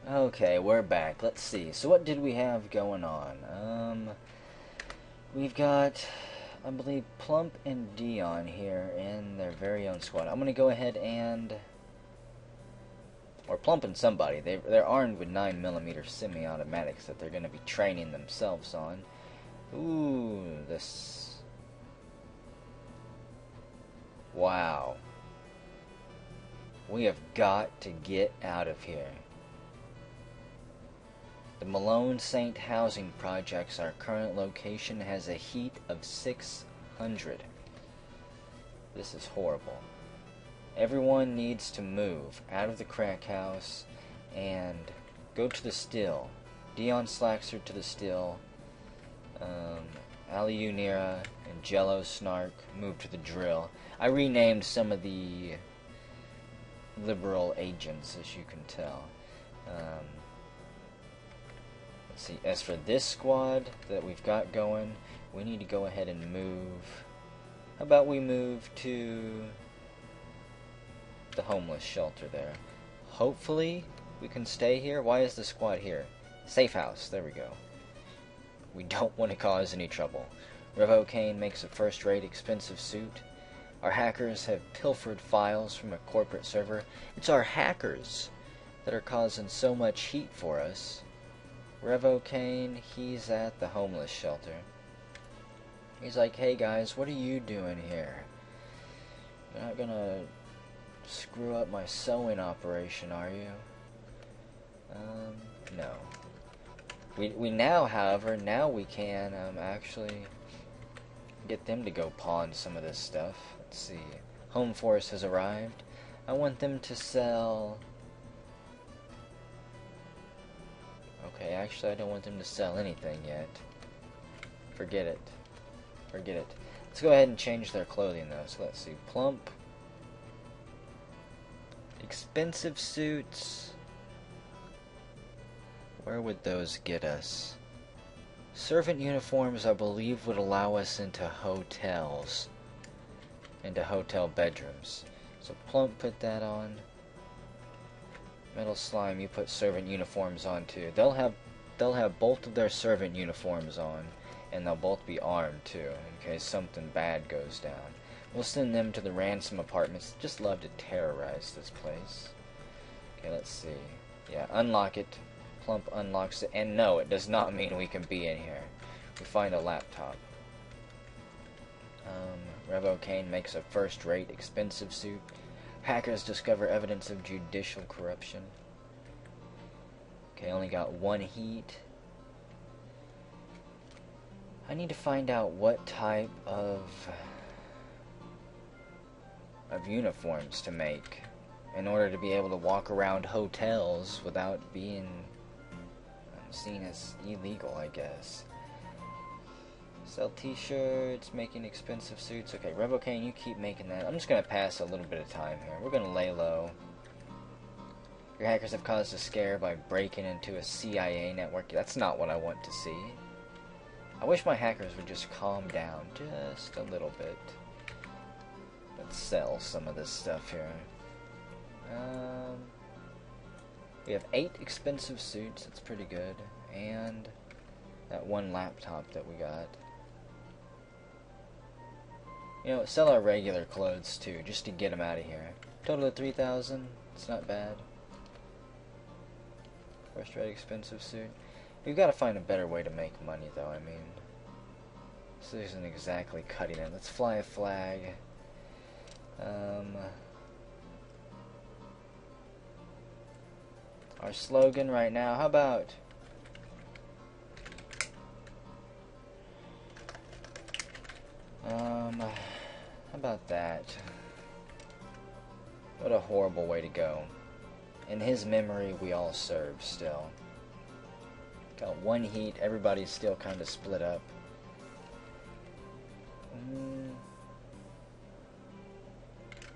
Okay, we're back. Let's see. So what did we have going on? We've got, I believe, Plump and Dion here in their very own squad. I'm gonna go ahead and, or Plump and somebody. They're armed with 9mm semi-automatics that they're gonna be training themselves on. Ooh, this. Wow. We have got to get out of here. The Malone Saint housing projects, our current location, has a heat of 600. This is horrible. Everyone needs to move out of the crack house and go to the still. Dion Slaxer to the still. Ali Unira and Jello Snark move to the drill. I renamed some of the liberal agents, as you can tell. Let's see, as for this squad that we've got going, we need to go ahead and move. How about we move to the homeless shelter there? Hopefully we can stay here. Why is the squad here? Safe house, there we go. We don't want to cause any trouble. Revo Kane makes a first-rate expensive suit. Our hackers have pilfered files from a corporate server. It's our hackers that are causing so much heat for us. Revo Kane, he's at the homeless shelter. He's like, hey guys, what are you doing here? You're not gonna screw up my sewing operation, are you? No. We now, however, now we can actually get them to go pawn some of this stuff. Let's see. Home Force has arrived. I want them to sell... Okay, actually I don't want them to sell anything yet. Forget it. Forget it. Let's go ahead and change their clothing though. So let's see. Plump. Expensive suits. Where would those get us? Servant uniforms, I believe, would allow us into hotels. Into hotel bedrooms. So Plump, put that on. Metal Slime, you put servant uniforms on too. They'll have both of their servant uniforms on, and they'll both be armed too, in case something bad goes down. We'll send them to the ransom apartments. Just love to terrorize this place. Okay, let's see. Yeah, unlock it. Plump unlocks it, and no, it does not mean we can be in here. We find a laptop. Revo Kane makes a first-rate expensive suit. Hackers discover evidence of judicial corruption. Okay, only got one heat. I need to find out what type of uniforms to make in order to be able to walk around hotels without being seen as illegal, I guess. Sell t-shirts, making expensive suits. Okay, Revo Kane, you keep making that. I'm just going to pass a little bit of time here. We're going to lay low. Your hackers have caused a scare by breaking into a CIA network. That's not what I want to see. I wish my hackers would just calm down just a little bit. Let's sell some of this stuff here. We have 8 expensive suits. That's pretty good. And that one laptop that we got. You know, sell our regular clothes too, just to get them out of here. Total of 3,000. It's not bad. First rate expensive suit. We've got to find a better way to make money, though. I mean, this isn't exactly cutting it. Let's fly a flag. Our slogan right now. How about? How about that? What a horrible way to go. In his memory, we all serve still. Got one heat. Everybody's still kind of split up.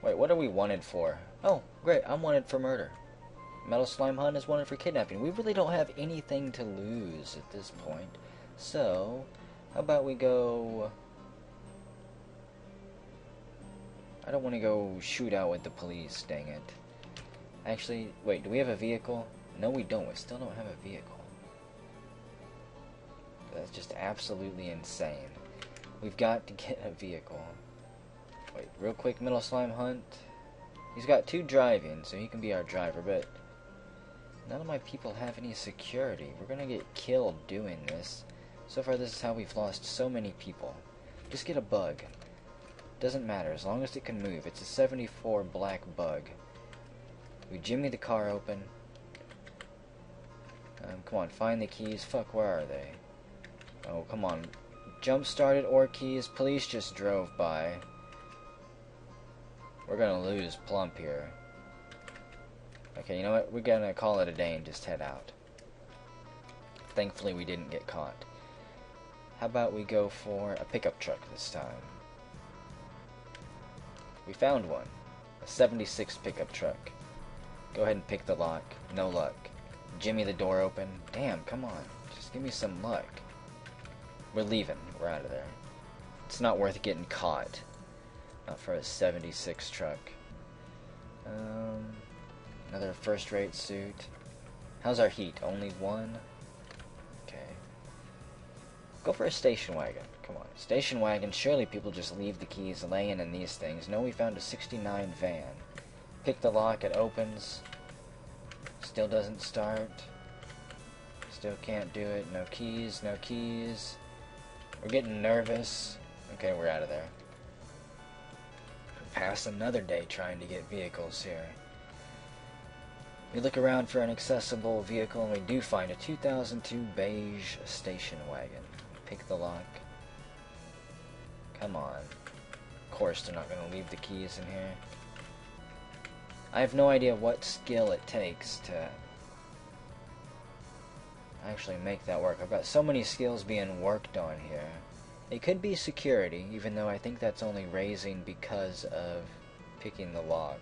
Wait, what are we wanted for? Oh, great. I'm wanted for murder. Metal Slime Hunt is wanted for kidnapping. We really don't have anything to lose at this point. So, how about we go... I don't want to go shoot out with the police, dang it. Actually, wait, do we have a vehicle? No, we don't. We still don't have a vehicle. That's just absolutely insane. We've got to get a vehicle. Wait, real quick, Middle Slime Hunt. He's got 2 driving, so he can be our driver, but none of my people have any security. We're gonna get killed doing this. So far, this is how we've lost so many people. Just get a bug. Doesn't matter, as long as it can move. It's a 74 black bug. We jimmy the car open. Come on, find the keys. Fuck, where are they? Oh, come on. Jump-started or keys. Police just drove by. We're gonna lose Plump here. Okay, you know what? We're gonna call it a day and just head out. Thankfully, we didn't get caught. How about we go for a pickup truck this time? We found one. A 76 pickup truck. Go ahead and pick the lock. No luck. Jimmy the door open. Damn, come on. Just give me some luck. We're leaving. We're out of there. It's not worth getting caught. Not for a 76 truck. Another first-rate suit. How's our heat? Only 1? Okay. Go for a station wagon. Come on. Station wagon. Surely people just leave the keys laying in these things. No, we found a 69 van. Pick the lock. It opens. Still doesn't start. Still can't do it. No keys. No keys. We're getting nervous. Okay, we're out of there. Pass another day trying to get vehicles here. We look around for an accessible vehicle and we do find a 2002 beige station wagon. Pick the lock. Come on. Of course they're not going to leave the keys in here. I have no idea what skill it takes to actually make that work. I've got so many skills being worked on here. It could be security, even though I think that's only raising because of picking the lock.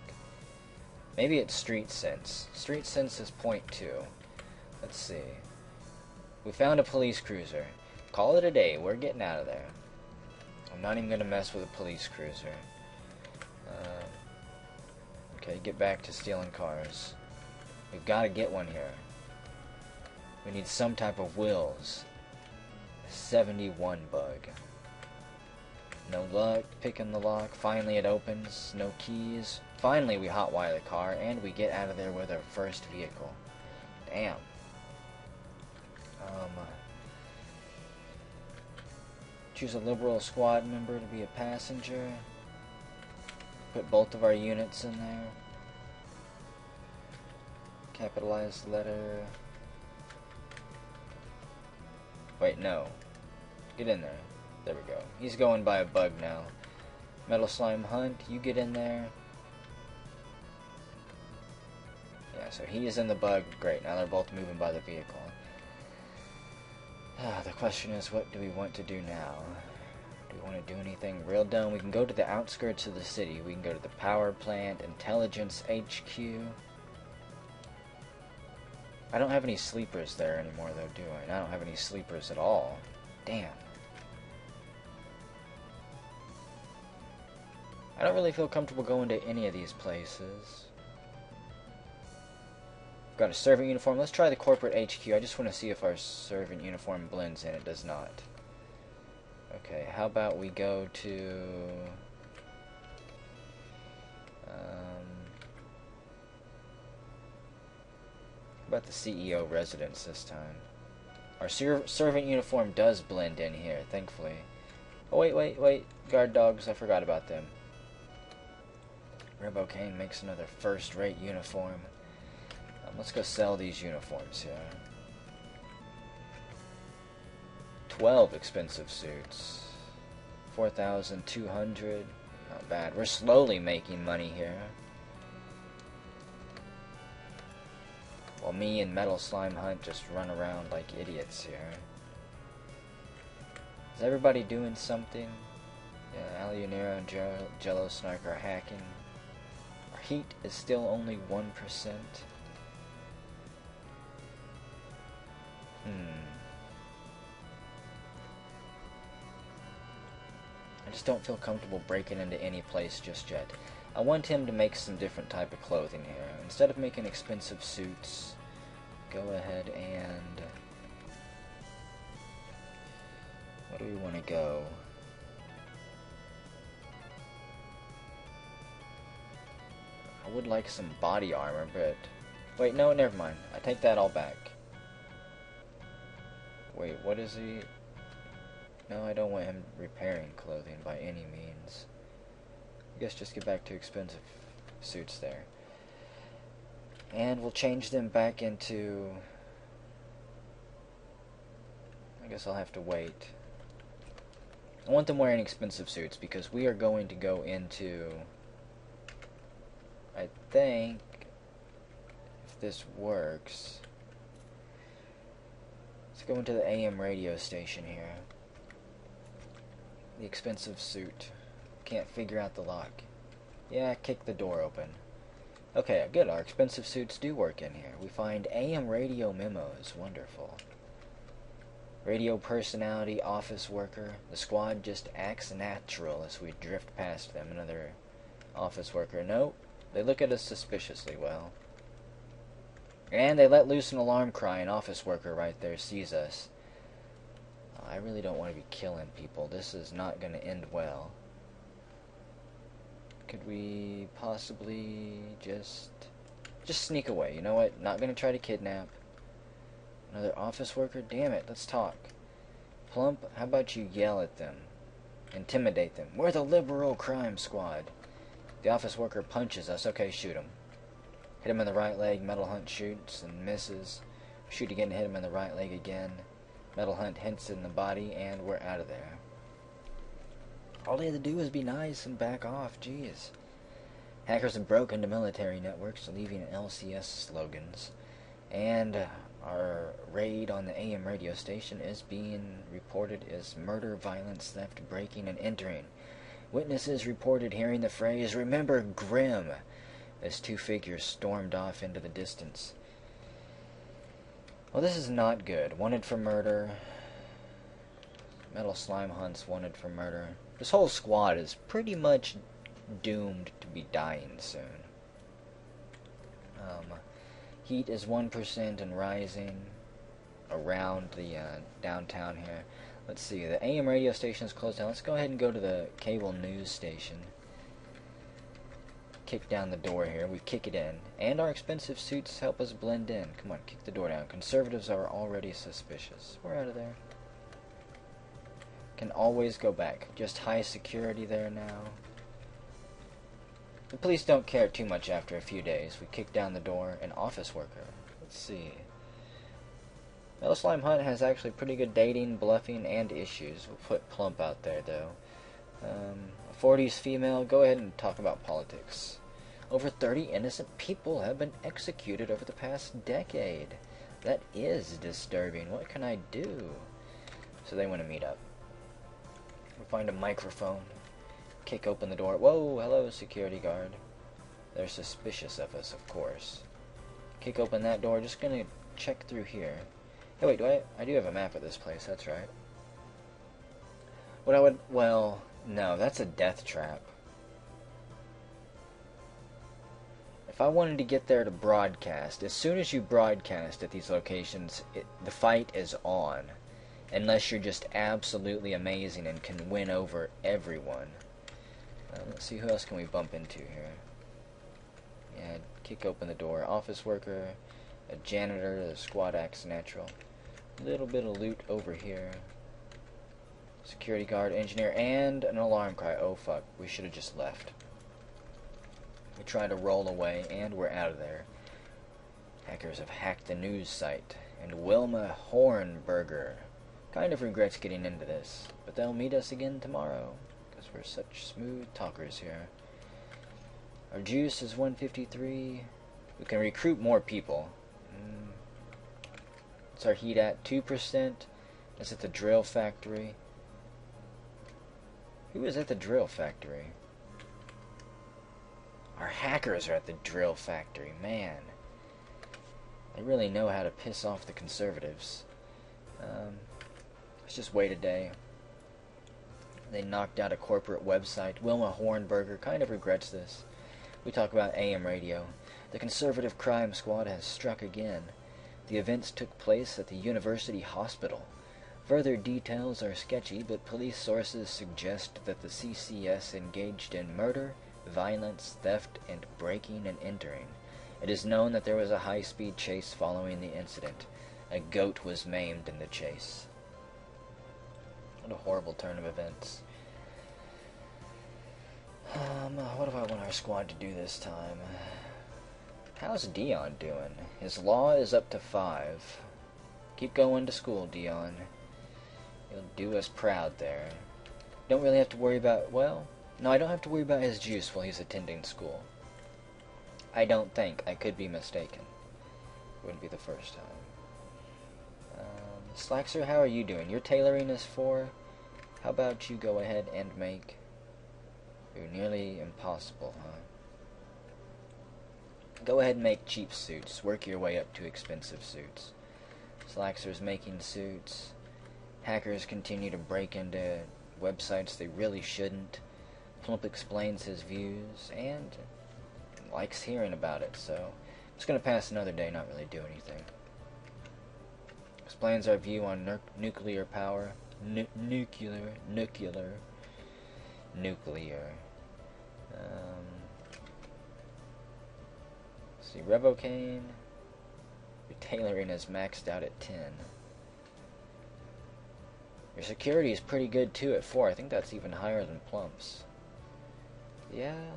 Maybe it's street sense. Street sense is .2. Let's see. We found a police cruiser. Call it a day. We're getting out of there. I'm not even going to mess with a police cruiser. Okay, get back to stealing cars. We've got to get one here. We need some type of wheels. 71 bug. No luck. Picking the lock. Finally it opens. No keys. Finally we hotwire the car and we get out of there with our first vehicle. Damn. Choose a liberal squad member to be a passenger. Put both of our units in there. Capitalized letter. Wait, no. Get in there. There we go. He's going by a bug now. Metal Slime Hunt, you get in there. Yeah, so he is in the bug. Great, now they're both moving by the vehicle. The question is, what do we want to do now? Do we want to do anything real dumb? We can go to the outskirts of the city. We can go to the power plant, intelligence HQ. I don't have any sleepers there anymore, though, do I? I don't have any sleepers at all. Damn. I don't really feel comfortable going to any of these places. Got a servant uniform. Let's try the corporate HQ. I just want to see if our servant uniform blends in. It does not. Okay, how about we go to... how about the CEO residence this time? Our servant uniform does blend in here, thankfully. Oh, wait. Guard dogs, I forgot about them. Rebo Kane makes another first-rate uniform. Let's go sell these uniforms here. 12 expensive suits. 4,200. Not bad. We're slowly making money here. While me and Metal Slime Hunt just run around like idiots here. Is everybody doing something? Yeah, Alienero and Jello Snark are hacking. Our heat is still only 1%. I just don't feel comfortable breaking into any place just yet. I want him to make some different type of clothing here. Instead of making expensive suits, go ahead and... where do we want to go? I would like some body armor, but... wait, no, never mind. I take that all back. Wait, what is he... no, I don't want him repairing clothing by any means. I guess just get back to expensive suits there. And we'll change them back into... I guess I'll have to wait. I want them wearing expensive suits because we are going to go into... I think... if this works... let's go into the AM radio station here. The expensive suit. Can't figure out the lock. Yeah, kick the door open. Okay, good. Our expensive suits do work in here. We find AM radio memos. Wonderful. Radio personality, office worker. The squad just acts natural as we drift past them. Another office worker. Nope. They look at us suspiciously well. And they let loose an alarm cry. An office worker right there sees us. I really don't want to be killing people. This is not going to end well. Could we possibly just sneak away? You know what? Not going to try to kidnap. Another office worker? Damn it, let's talk. Plump, how about you yell at them? Intimidate them. We're the liberal crime squad. The office worker punches us. Okay, shoot him. Hit him in the right leg. Metal Hunt shoots and misses. Shoot again, hit him in the right leg again. Metal Hunt hits in the body, and we're out of there. All they had to do is be nice and back off. Jeez. Hackers have broken into military networks, leaving LCS slogans. And our raid on the AM radio station is being reported as murder, violence, theft, breaking, and entering. Witnesses reported hearing the phrase, "Remember Grimm," as two figures stormed off into the distance. Well, this is not good. Wanted for murder. Metal Slime Hunts wanted for murder. This whole squad is pretty much doomed to be dying soon. Heat is 1% and rising around the downtown here. Let's see, the AM radio station is closed down. Let's go ahead and go to the cable news station. Kick down the door here. We kick it in. And our expensive suits help us blend in. Come on, kick the door down. Conservatives are already suspicious. We're out of there. Can always go back. Just high security there now. The police don't care too much after a few days. We kick down the door. An office worker. Let's see. Metal Slime Hunt has actually pretty good dating, bluffing, and issues. We'll put Plump out there, though. A 40s female. Go ahead and talk about politics. Over 30 innocent people have been executed over the past decade. That is disturbing. What can I do? So they want to meet up. We find a microphone. Kick open the door. Whoa, hello, security guard. They're suspicious of us, of course. Kick open that door. Just gonna check through here. Hey, wait, I do have a map of this place, that's right. Well, no, that's a death trap. If I wanted to get there to broadcast, as soon as you broadcast at these locations, the fight is on. Unless you're just absolutely amazing and can win over everyone. Let's see, who else can we bump into here? Yeah, kick open the door. Office worker, a janitor, the squad acts natural. Little bit of loot over here. Security guard, engineer, and an alarm cry. Oh fuck, we should have just left. We try to roll away, and we're out of there. Hackers have hacked the news site, and Wilma Hornberger kind of regrets getting into this, but they'll meet us again tomorrow, because we're such smooth talkers here. Our juice is 153. We can recruit more people. What's our heat at? 2%. That's at the drill factory. Who is at the drill factory? Our hackers are at the drill factory. Man, they really know how to piss off the conservatives. Let's just wait a day. They knocked out a corporate website. Wilma Hornberger kind of regrets this. We talk about AM radio. The conservative crime squad has struck again. The events took place at the university hospital. Further details are sketchy, but police sources suggest that the CCS engaged in murder, violence, theft, and breaking and entering. It is known that there was a high-speed chase following the incident. A goat was maimed in the chase. What a horrible turn of events. What do I want our squad to do this time? How's Dion doing? His law is up to 5. Keep going to school, Dion. You'll do us proud there. Don't really have to worry about, well, no, I don't have to worry about his juice while he's attending school. I don't think. I could be mistaken. Wouldn't be the first time. Slaxer, how are you doing? Your tailoring is 4. How about you go ahead and make... You're nearly impossible, huh? Go ahead and make cheap suits. Work your way up to expensive suits. Slaxer's making suits. Hackers continue to break into websites they really shouldn't. Plump explains his views and likes hearing about it, so I'm just going to pass another day, not really do anything. Explains our view on nuclear power. Nuclear. See, Revocaine. Your tailoring is maxed out at 10. Your security is pretty good too at 4. I think that's even higher than Plump's. Yeah.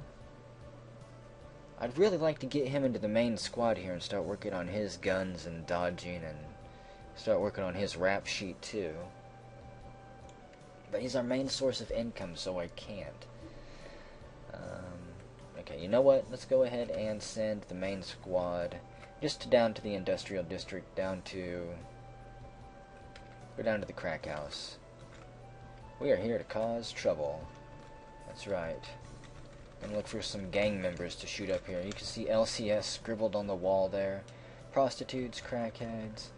I'd really like to get him into the main squad here and start working on his guns and dodging and start working on his rap sheet too. But he's our main source of income, so I can't. Okay, you know what? Let's go ahead and send the main squad just down to the industrial district, go down to the crack house. We are here to cause trouble. That's right. Gonna look for some gang members to shoot up here. You can see LCS scribbled on the wall there. Prostitutes, crackheads.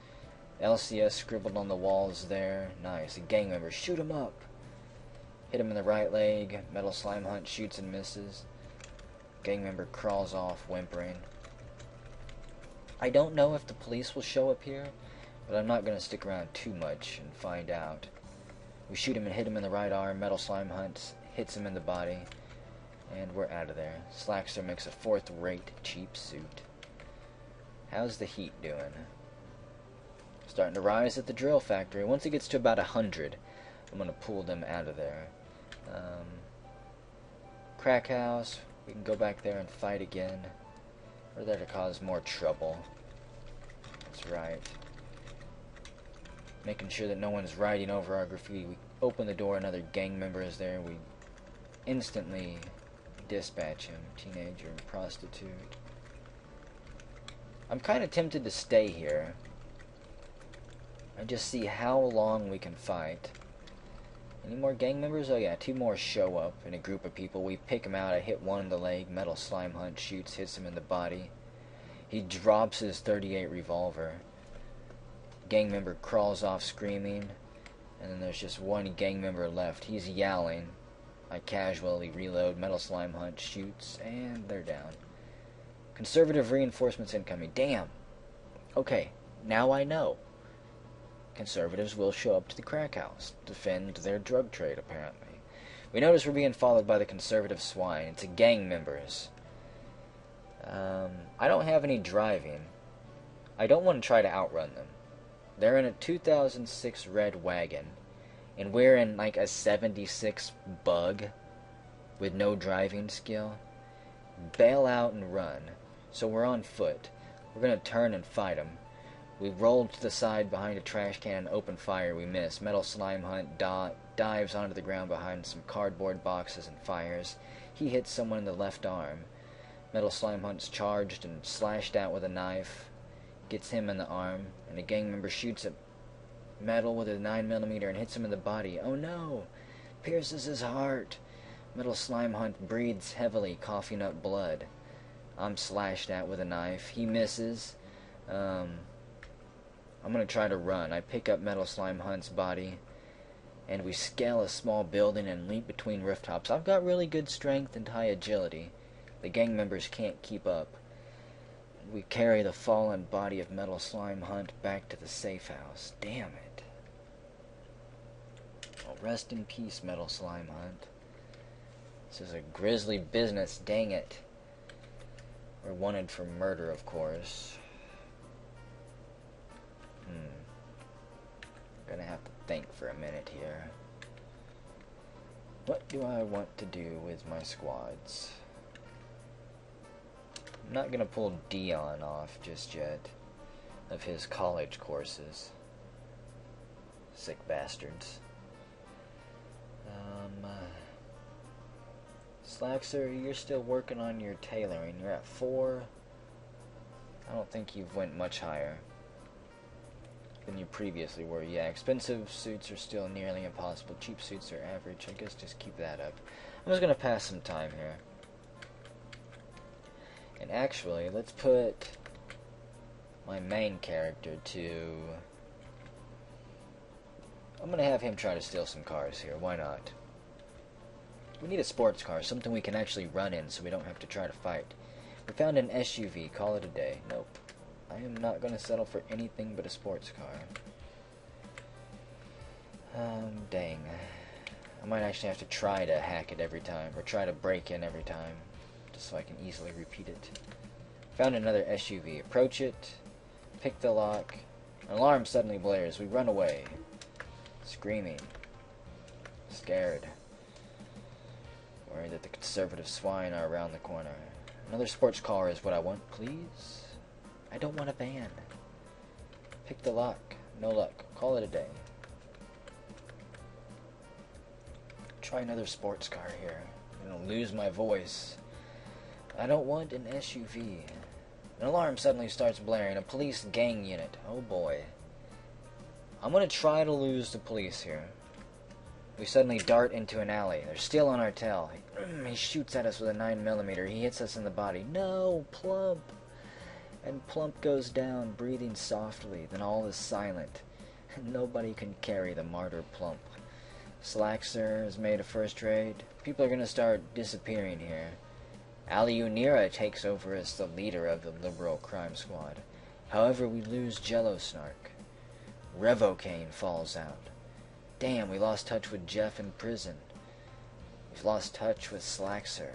LCS scribbled on the walls there. Nice. A gang member. Shoot him up. Hit him in the right leg. Metal Slime Hunt shoots and misses. Gang member crawls off, whimpering. I don't know if the police will show up here, but I'm not going to stick around too much and find out. We shoot him and hit him in the right arm. Metal Slime Hunt hits him in the body. And we're out of there. Slackster makes a 4th-rate cheap suit. How's the heat doing? Starting to rise at the drill factory. Once it gets to about 100, I'm going to pull them out of there. Crack house. We can go back there and fight again. We're there to cause more trouble. That's right. Making sure that no one's riding over our graffiti. We open the door, another gang member is there. We instantly dispatch him. Teenager and prostitute. I'm kind of tempted to stay here and just see how long we can fight. Any more gang members? Oh yeah, 2 more show up in a group of people. We pick him out. I hit one in the leg. Metal Slime Hunt shoots, hits him in the body. He drops his .38 revolver. Gang member crawls off screaming. And then there's just one gang member left. He's yowling. I casually reload. Metal Slime Hunt shoots, and they're down. Conservative reinforcements incoming. Damn. Okay, now I know. Conservatives will show up to the crack house, defend their drug trade, apparently. We notice we're being followed by the conservative swine. It's gang members. I don't have any driving. I don't want to try to outrun them. They're in a 2006 red wagon, and we're in like a 76 bug with no driving skill. Bail out and run. So we're on foot. We're going to turn and fight them. We rolled to the side behind a trash can and open fire. We miss. Metal Slime Hunt dives onto the ground behind some cardboard boxes and fires. He hits someone in the left arm. Metal Slime Hunt's charged and slashed out with a knife. Gets him in the arm, and a gang member shoots at Metal with a 9mm and hits him in the body. Oh no! Pierces his heart. Metal Slime Hunt breathes heavily, coughing up blood. I'm slashed at with a knife. He misses. I'm going to try to run. I pick up Metal Slime Hunt's body, and we scale a small building and leap between rooftops. I've got really good strength and high agility. The gang members can't keep up. We carry the fallen body of Metal Slime Hunt back to the safe house. Damn it. Well, rest in peace, Metal Slime Hunt. This is a grisly business, dang it. We're wanted for murder, of course. Gonna have to think for a minute here. What do I want to do with my squads? I'm not gonna pull Dion off just yet of his college courses. Sick bastards. Slaxer, you're still working on your tailoring. You're at 4. I don't think you've went much higher than you previously were. Yeah, expensive suits are still nearly impossible. Cheap suits are average. I guess just keep that up. I'm just gonna pass some time here. And actually, let's put my main character to... I'm gonna have him try to steal some cars here. Why not? We need a sports car, something we can actually run in so we don't have to try to fight. We found an SUV, call it a day. Nope. I am not going to settle for anything but a sports car. Dang. I might actually have to try to hack it every time, or try to break in every time, just so I can easily repeat it. Found another SUV. Approach it, pick the lock. An alarm suddenly blares. We run away, screaming, scared. Worried that the conservative swine are around the corner. Another sports car is what I want, please. I don't want a van. Pick the lock. No luck. Call it a day. Try another sports car here. I'm gonna lose my voice. I don't want an SUV. An alarm suddenly starts blaring. A police gang unit. Oh boy. I'm gonna try to lose the police here. We suddenly dart into an alley. They're still on our tail. He shoots at us with a 9mm. He hits us in the body. No, Plump! And Plump goes down, breathing softly. Then all is silent. Nobody can carry the martyr Plump. Slaxer has made a first raid. People are going to start disappearing here. Ali Unira takes over as the leader of the liberal crime squad. However, we lose Jello Snark. Revocane falls out. Damn, we lost touch with Jeff in prison. We've lost touch with Slaxer.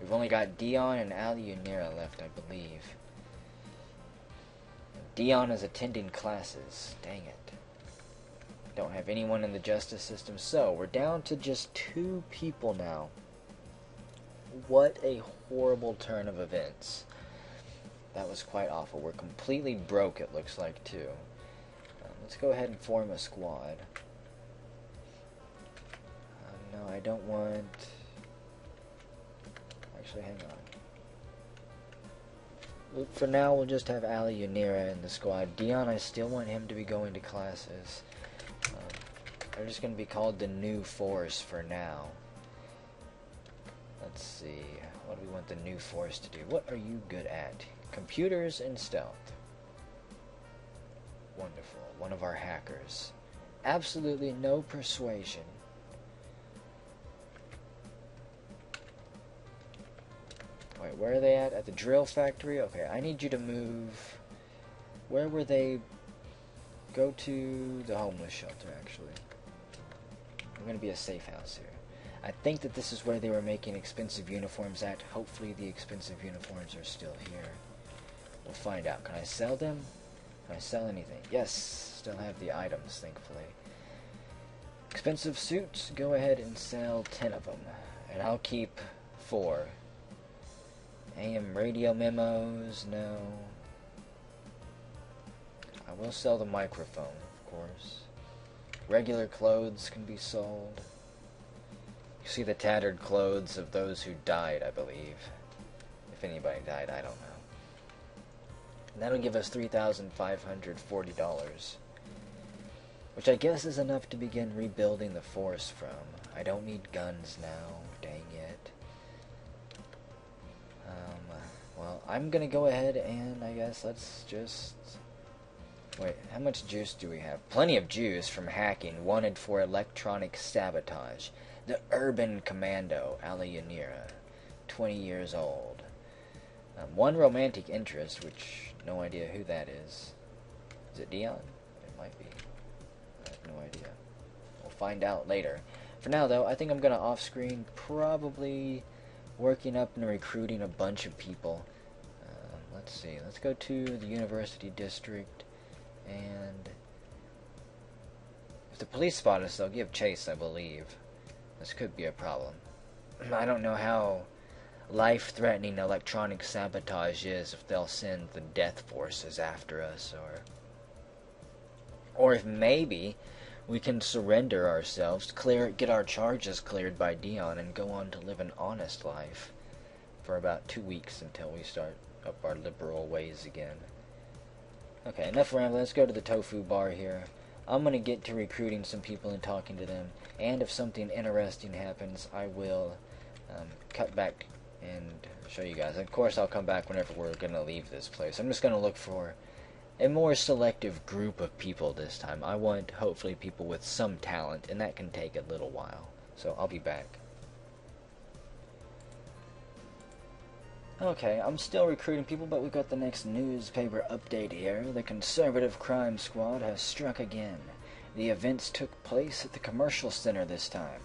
We've only got Dion and Ali Unira left, I believe. Dion is attending classes. Dang it. Don't have anyone in the justice system, so we're down to just 2 people now. What a horrible turn of events. That was quite awful. We're completely broke, it looks like, too. Let's go ahead and form a squad. No, I don't want... Actually, hang on. For now, we'll just have Ali Unira in the squad. Dion, I still want him to be going to classes. They're just going to be called the New Force for now. Let's see. What do we want the New Force to do? What are you good at? Computers and stealth. Wonderful. One of our hackers. Absolutely no persuasion. Wait, where are they at? At the drill factory? Okay, I need you to move... Where were they? Go to the homeless shelter, actually. We're going to be a safe house here. I think that this is where they were making expensive uniforms at. Hopefully the expensive uniforms are still here. We'll find out. Can I sell them? Can I sell anything? Yes, still have the items, thankfully. Expensive suits, go ahead and sell 10 of them. And I'll keep 4. AM radio memos, no. I will sell the microphone, of course. Regular clothes can be sold. You see the tattered clothes of those who died, I believe. If anybody died, I don't know. And that'll give us $3,540. Which I guess is enough to begin rebuilding the force from. I don't need guns now, dang it. Well, I'm gonna go ahead and I guess let's just... Wait, how much juice do we have? Plenty of juice from hacking, wanted for electronic sabotage. The Urban Commando, Ali Unira, 20 years old. One romantic interest, which no idea who that is. Is it Dion? It might be. I have no idea. We'll find out later. For now, though, I think I'm going to off-screen probably working up and recruiting a bunch of people. Let's see. Let's go to the University District, and if the police spot us, they'll give chase, I believe. This could be a problem. I don't know how life-threatening electronic sabotage is, if they'll send the death forces after us, or if maybe we can surrender ourselves, get our charges cleared by Dion, and go on to live an honest life for about 2 weeks until we start up our liberal ways again. Okay, enough rambling. Let's go to the tofu bar here. I'm going to get to recruiting some people and talking to them, and if something interesting happens, I will cut back and show you guys. Of course, I'll come back whenever we're going to leave this place. I'm just going to look for a more selective group of people this time. I want, hopefully, people with some talent, and that can take a little while. So, I'll be back. Okay, I'm still recruiting people, but we've got the next newspaper update here. The conservative crime squad has struck again. The events took place at the commercial center this time.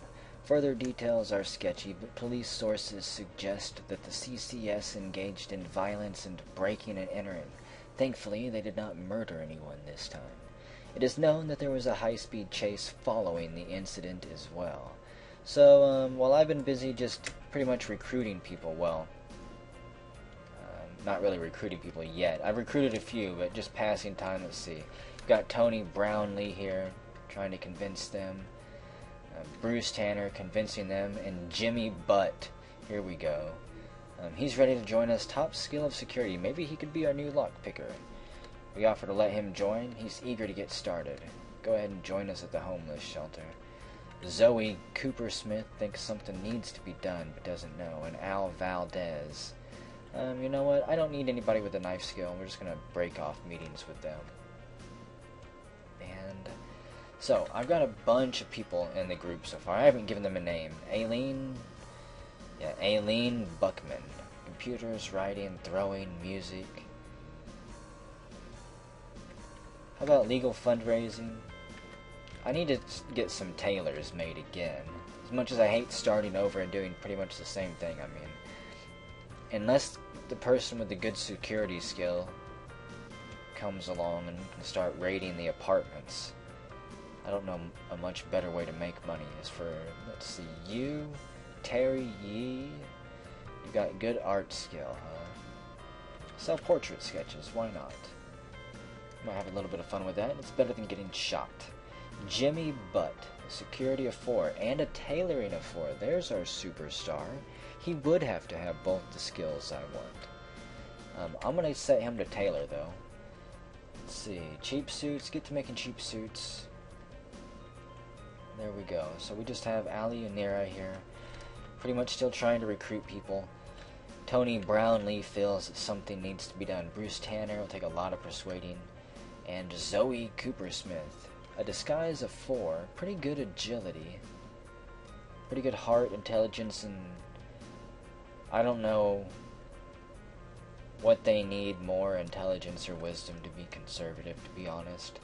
Further details are sketchy, but police sources suggest that the CCS engaged in violence and breaking and entering. Thankfully, they did not murder anyone this time. It is known that there was a high-speed chase following the incident as well. So, while I've been busy just pretty much recruiting people, well, not really recruiting people yet. I've recruited a few, but just passing time. Let's see. We've got Tony Brownlee here, trying to convince them. Bruce Tanner convincing them, and Jimmy Butt. Here we go. He's ready to join us. Top skill of security. Maybe he could be our new lockpicker. We offer to let him join. He's eager to get started. Go ahead and join us at the homeless shelter. Zoe Cooper-Smith thinks something needs to be done, but doesn't know. And Al Valdez. You know what? I don't need anybody with a knife skill. We're just going to break off meetings with them. And so, I've got a bunch of people in the group so far. I haven't given them a name. Aileen Buckman. Computers, writing, throwing, music. How about legal fundraising? I need to get some tailors made again. As much as I hate starting over and doing pretty much the same thing, I mean, unless the person with the good security skill comes along and can start raiding the apartments, I don't know a much better way to make money. As for, let's see, you, Terry Yee, you got good art skill, huh? Self-portrait sketches, why not? Might have a little bit of fun with that. It's better than getting shot. Jimmy Butt, a security of 4 and a tailoring of 4. There's our superstar. He would have to have both the skills I want. I'm going to set him to tailor, though. Let's see. Cheap suits. Get to making cheap suits. There we go. So we just have Ali and Nira here. Pretty much still trying to recruit people. Tony Brownlee feels that something needs to be done. Bruce Tanner will take a lot of persuading. And Zoe Cooper-Smith. A disguise of 4. Pretty good agility. Pretty good heart, intelligence, and I don't know what they need more, intelligence or wisdom, to be conservative, to be honest.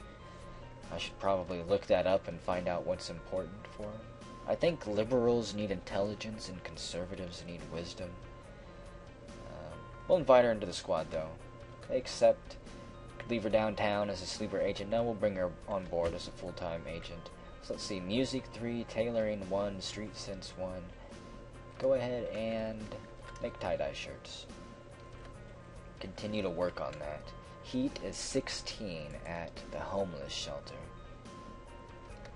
I should probably look that up and find out what's important for them. I think liberals need intelligence and conservatives need wisdom. We'll invite her into the squad, though. Except, leave her downtown as a sleeper agent. Now we'll bring her on board as a full-time agent. So let's see, music 3, tailoring 1, street sense 1. Go ahead and make tie-dye shirts. Continue to work on that. Heat is 16 at the homeless shelter.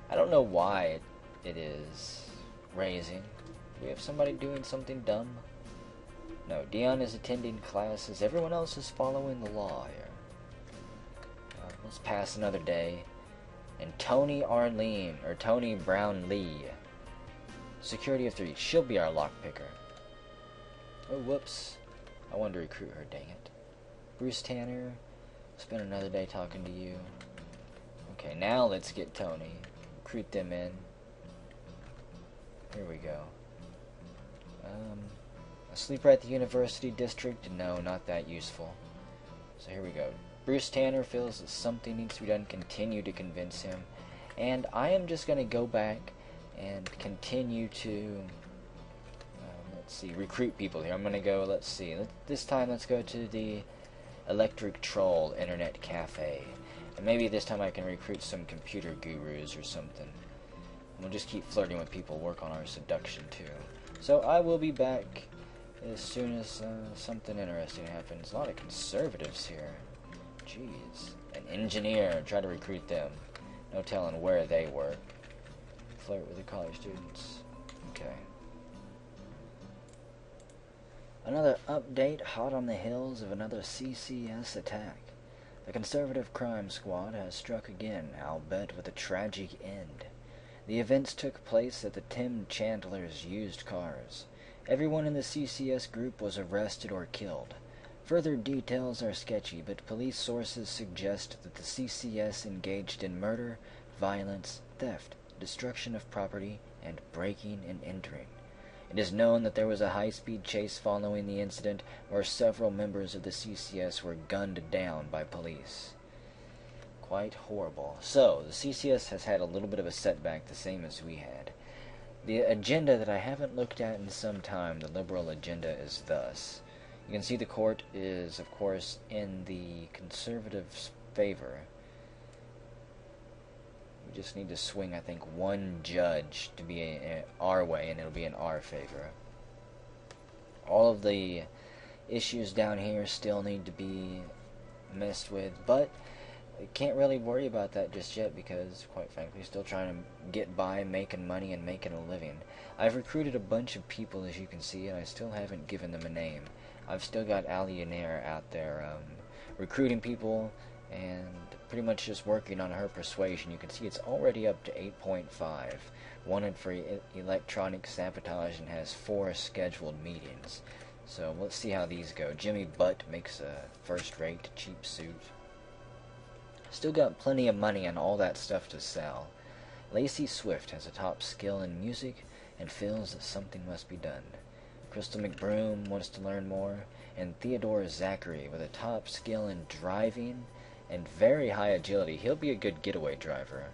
I don't know why it is raising. Do we have somebody doing something dumb? No, Dion is attending classes. Everyone else is following the law here. Let's pass another day. And Tony Brownlee. Security of 3. She'll be our lockpicker. Oh, whoops. I wanted to recruit her, dang it. Bruce Tanner. Spend another day talking to you. Okay, now let's get Tony. Recruit them in. Here we go. A sleeper at the University District? No, not that useful. So here we go. Bruce Tanner feels that something needs to be done. Continue to convince him. And I am just going to go back and continue to, let's see, recruit people here. I'm going to go, let's see, this time let's go to the Electric Troll Internet Cafe. And maybe this time I can recruit some computer gurus or something. We'll just keep flirting with people, work on our seduction too. So I will be back as soon as something interesting happens. A lot of conservatives here. Jeez. An engineer. Try to recruit them. No telling where they work. Flirt with the college students. Okay. Another update hot on the heels of another CCS attack. The conservative crime squad has struck again, albeit with a tragic end. The events took place at the Tim Chandler's used cars. Everyone in the CCS group was arrested or killed. Further details are sketchy, but police sources suggest that the CCS engaged in murder, violence, theft, destruction of property, and breaking and entering. It is known that there was a high-speed chase following the incident where several members of the CCS were gunned down by police. Quite horrible. So, the CCS has had a little bit of a setback, the same as we had. The agenda that I haven't looked at in some time, the liberal agenda, is thus. You can see the court is, of course, in the conservatives' favor. We just need to swing, I think, one judge to be our way, and it'll be in our favor. All of the issues down here still need to be messed with, but I can't really worry about that just yet because, quite frankly, still trying to get by, making money, and making a living. I've recruited a bunch of people, as you can see, and I still haven't given them a name. I've still got Alionaire out there recruiting people and pretty much just working on her persuasion. You can see it's already up to 8.5. Wanted for electronic sabotage and has 4 scheduled meetings. So let's see how these go. Jimmy Butt makes a first-rate cheap suit. Still got plenty of money and all that stuff to sell. Lacey Swift has a top skill in music and feels that something must be done. Crystal McBroom wants to learn more, and Theodore Zachary with a top skill in driving and very high agility. He'll be a good getaway driver.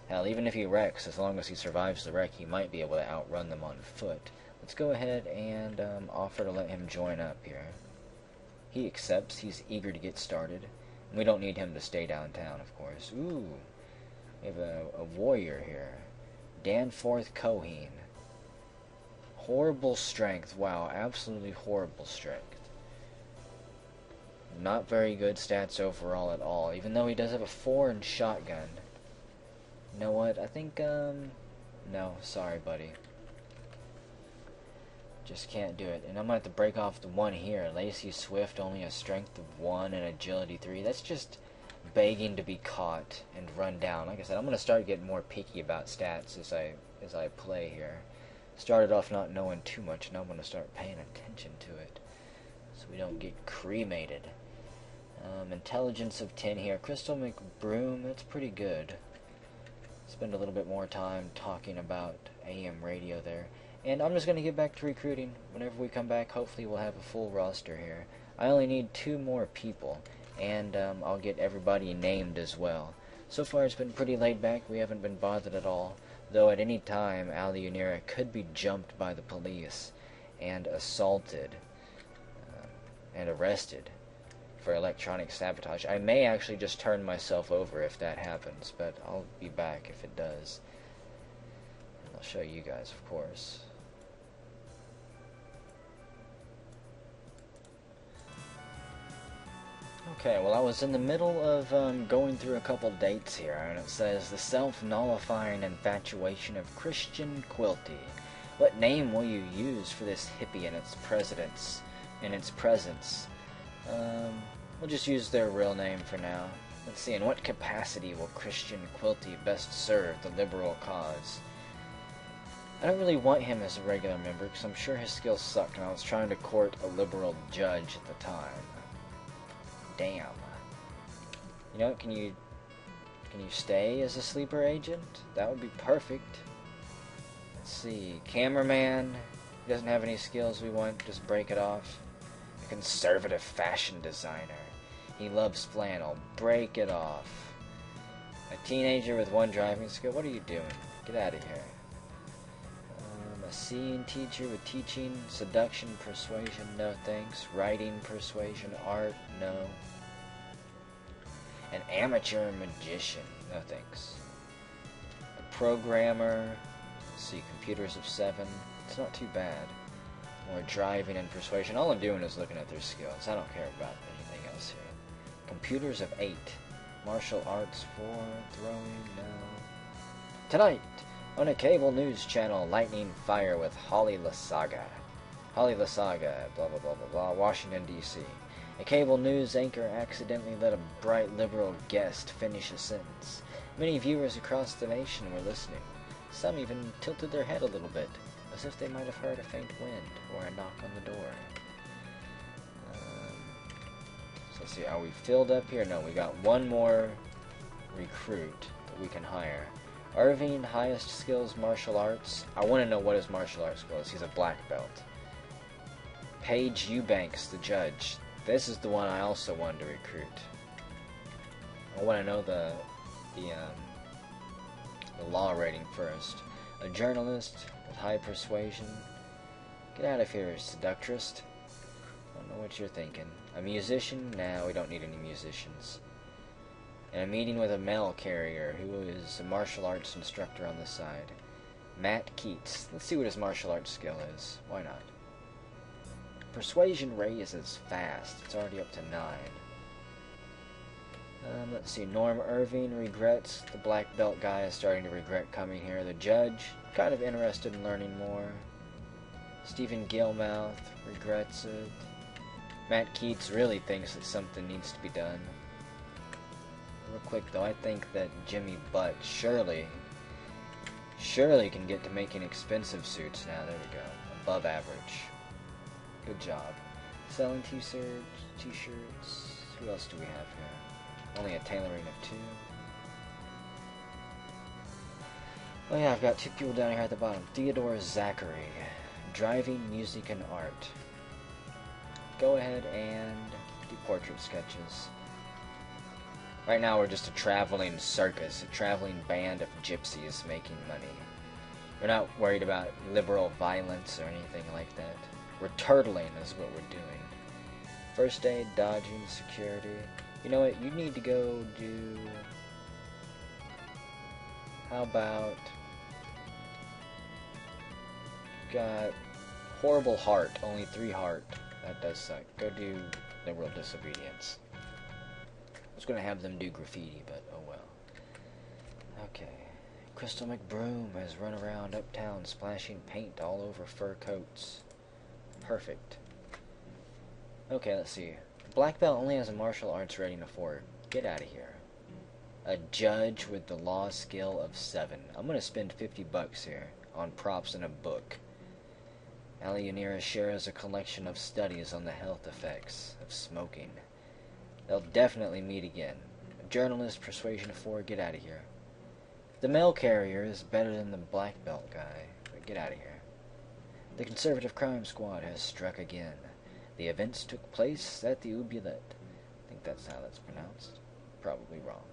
Hell, even if he wrecks, as long as he survives the wreck, he might be able to outrun them on foot. Let's go ahead and offer to let him join up here. He accepts. He's eager to get started. We don't need him to stay downtown, of course. Ooh, we have a warrior here. Danforth Coheen. Horrible strength. Wow, absolutely horrible strength. Not very good stats overall at all, even though he does have a 4 in shotgun. You know what? I think, no, sorry, buddy. Just can't do it. And I'm going to have to break off the 1 here. Lacey Swift only a strength of 1 and agility 3. That's just begging to be caught and run down. Like I said, I'm going to start getting more picky about stats as I play here. Started off not knowing too much, now I'm going to start paying attention to it so we don't get cremated. Intelligence of 10 here. Crystal McBroom, that's pretty good. Spend a little bit more time talking about AM radio there. And I'm just going to get back to recruiting. Whenever we come back, hopefully we'll have a full roster here. I only need 2 more people, and I'll get everybody named as well. So far it's been pretty laid back. We haven't been bothered at all. Though at any time, Alionaire could be jumped by the police and assaulted and arrested for electronic sabotage. I may actually just turn myself over if that happens, but I'll be back if it does. And I'll show you guys, of course. Okay, well, I was in the middle of going through a couple dates here, and it says, the self-nullifying infatuation of Christian Quilty. What name will you use for this hippie in its presence? We'll just use their real name for now. Let's see, in what capacity will Christian Quilty best serve the liberal cause? I don't really want him as a regular member, because I'm sure his skills suck, and I was trying to court a liberal judge at the time. Damn. You know, can you stay as a sleeper agent? That would be perfect. Let's see. Cameraman. He doesn't have any skills we want, just break it off. A conservative fashion designer. He loves flannel, break it off. A teenager with 1 driving skill, what are you doing? Get out of here. A scene teacher with teaching, seduction, persuasion, no thanks. Writing, persuasion, art, no. An amateur magician, no thanks. A programmer, let's see, computers of 7, it's not too bad. More driving and persuasion, all I'm doing is looking at their skills, I don't care about anything else here. Computers of 8, martial arts 4, throwing, no. Tonight, on a cable news channel, lightning fire with Holly Lasaga. Holly Lasaga, blah blah blah blah blah, Washington D.C. A cable news anchor accidentally let a bright liberal guest finish a sentence. Many viewers across the nation were listening. Some even tilted their head a little bit, as if they might have heard a faint wind or a knock on the door. So let's see, are we filled up here? No, we got 1 more recruit that we can hire. Irving, highest skills, martial arts. I want to know what his martial arts skill is. He's a black belt. Paige Eubanks, the judge. This is the one I also wanted to recruit. I want to know the law rating first. A journalist with high persuasion. Get out of here, seductress. I don't know what you're thinking. A musician? Nah, we don't need any musicians. And a meeting with a mail carrier who is a martial arts instructor on the side. Matt Keats. Let's see what his martial arts skill is. Why not? Persuasion raises fast. It's already up to 9. Let's see. Norm Irving regrets. The black belt guy is starting to regret coming here. The judge, kind of interested in learning more. Stephen Gilmouth regrets it. Matt Keats really thinks that something needs to be done. Real quick though, I think that Jimmy Butt surely can get to making expensive suits now. There we go. Above average. Good job. Selling t-shirts. Who else do we have here? Only a tailoring of 2. Oh yeah, I've got 2 people down here at the bottom. Theodore Zachary. Driving, music, and art. Go ahead and do portrait sketches. Right now we're just a traveling circus, a traveling band of gypsies making money. We're not worried about liberal violence or anything like that. We're turtling is what we're doing. First aid, dodging, security. You know what, you need to go do... How about... Got horrible heart, only 3 heart. That does suck. Go do liberal disobedience. I was going to have them do graffiti, but oh well. Okay. Crystal McBroom has run around uptown splashing paint all over fur coats. Perfect. Okay, let's see. Black belt only has a martial arts rating of 4. Get out of here. A judge with the law skill of 7. I'm going to spend 50 bucks here on props and a book. Alianira shares a collection of studies on the health effects of smoking. They'll definitely meet again. A journalist, persuasion of 4, get out of here. The mail carrier is better than the black belt guy, but get out of here. The conservative crime squad has struck again. The events took place at the Oubliette. I think that's how that's pronounced. Probably wrong.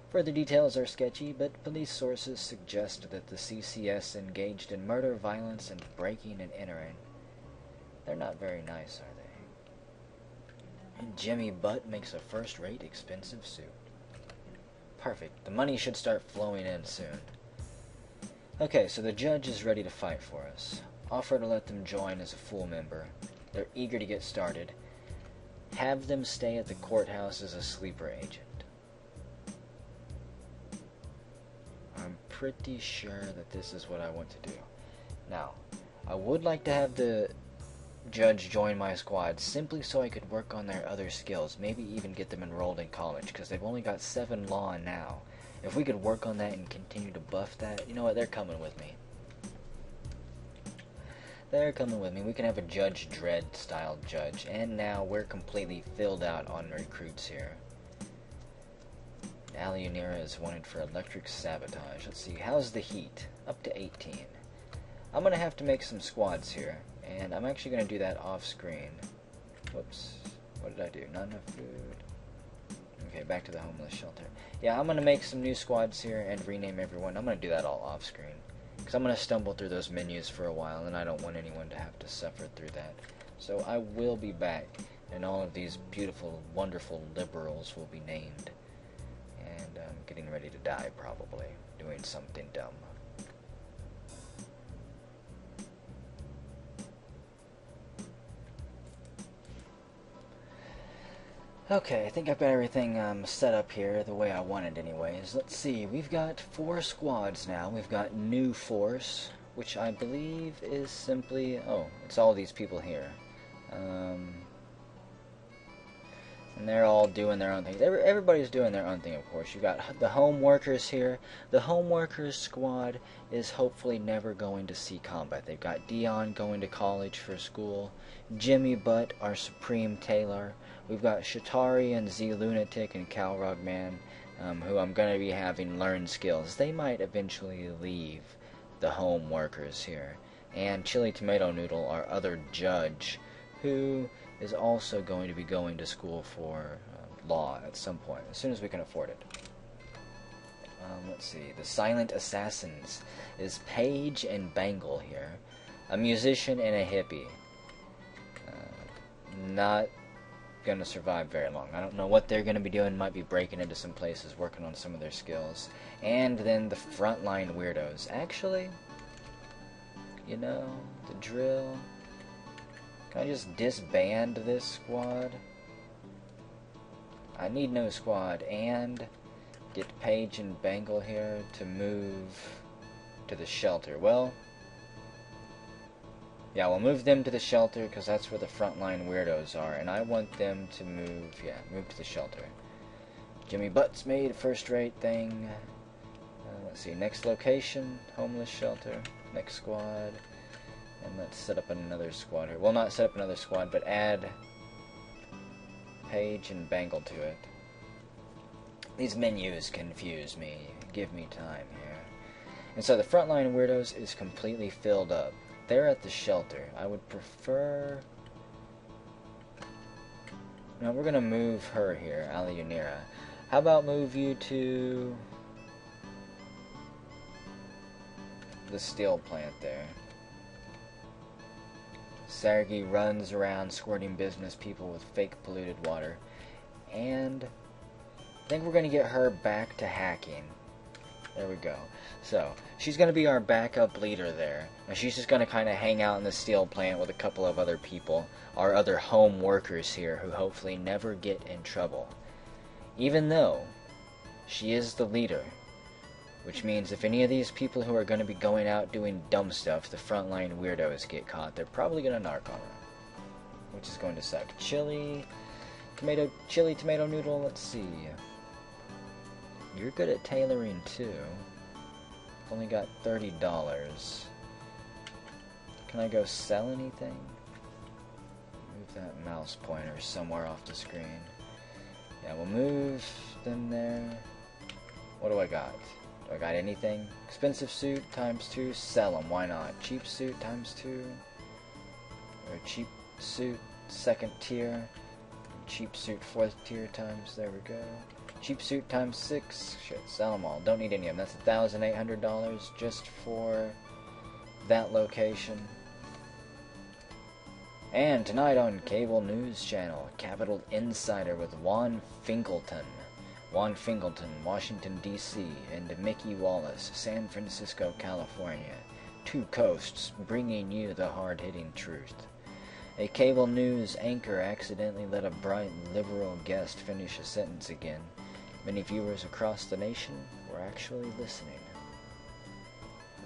Further details are sketchy, but police sources suggest that the CCS engaged in murder, violence, and breaking and entering. They're not very nice, are they? And Jimmy Butt makes a first-rate expensive suit. Perfect. The money should start flowing in soon. Okay, so the judge is ready to fight for us. Offer to let them join as a full member. They're eager to get started. Have them stay at the courthouse as a sleeper agent. I'm pretty sure that this is what I want to do. Now, I would like to have the judge join my squad simply so I could work on their other skills, maybe even get them enrolled in college, because they've only got 7 law now. If we could work on that and continue to buff that, you know what, they're coming with me. They're coming with me. We can have a Judge Dredd style judge, and now we're completely filled out on recruits here. Alianira is wanted for electric sabotage. Let's see, how's the heat? Up to 18. I'm going to have to make some squads here, And I'm actually going to do that off screen. Whoops. What did I do? Not enough food. Okay, back to the homeless shelter. Yeah, I'm going to make some new squads here and rename everyone. I'm going to do that all off screen. Because I'm going to stumble through those menus for a while, and I don't want anyone to have to suffer through that. So I will be back, and all of these beautiful, wonderful liberals will be named. And I'm getting ready to die, probably, doing something dumb. Okay, I think I've got everything set up here the way I wanted anyways. Let's see, we've got 4 squads now. We've got new force, which I believe is simply... oh, it's all these people here. And they're all doing their own thing. Everybody's doing their own thing, of course. You've got the home workers here. The home workers squad is hopefully never going to see combat. They've got Dion going to college for school. Jimmy Butt, our supreme tailor. We've got Shatari and Z Lunatic and Calrog Man, who I'm going to be having learn skills. They might eventually leave the home workers here. And Chili Tomato Noodle, our other judge, who is also going to be going to school for law at some point, as soon as we can afford it. Let's see, the Silent Assassins is Paige and Bangle here, a musician and a hippie. Not going to survive very long. I don't know what they're going to be doing. Might be breaking into some places, working on some of their skills. And then the Frontline Weirdos. Actually, you know, the drill. Can I just disband this squad? I need no squad. And get Paige and Bangle here to move to the shelter. Well, yeah, we'll move them to the shelter because that's where the Frontline Weirdos are. And I want them to move, yeah, move to the shelter. Jimmy Butts made a first-rate thing. Let's see, next location, homeless shelter, next squad. And let's set up another squad here. Well, not set up another squad, but add Paige and Bangle to it. These menus confuse me. Give me time here. And so the Frontline Weirdos is completely filled up. They're at the shelter. I would prefer... no, we're going to move her here, Aliunira. How about move you to the steel plant there? Sergey runs around squirting business people with fake polluted water. And I think we're going to get her back to hacking. There we go. So, she's going to be our backup leader there. And she's just going to kind of hang out in the steel plant with a couple of other people. Our other home workers here who hopefully never get in trouble. Even though she is the leader. Which means if any of these people who are going to be going out doing dumb stuff, the Frontline Weirdos get caught, they're probably going to narc on her. Which is going to suck. Chili Tomato Noodle, let's see. You're good at tailoring too. Only got $30. Can I go sell anything? Move that mouse pointer somewhere off the screen. Yeah, we'll move them there. What do I got? Do I got anything? Expensive suit times 2. Sell them. Why not? Cheap suit times 2. Or cheap suit second tier. Cheap suit fourth tier times. There we go. Cheap suit times 6. Shit, sell them all. Don't need any of them. That's $1,800 just for that location. And tonight on Cable News Channel, Capitol Insider with Juan Finkelton. Juan Finkelton, Washington, D.C., and Mickey Wallace, San Francisco, California. 2 coasts bringing you the hard-hitting truth. A cable news anchor accidentally let a bright liberal guest finish a sentence again. Many viewers across the nation were actually listening.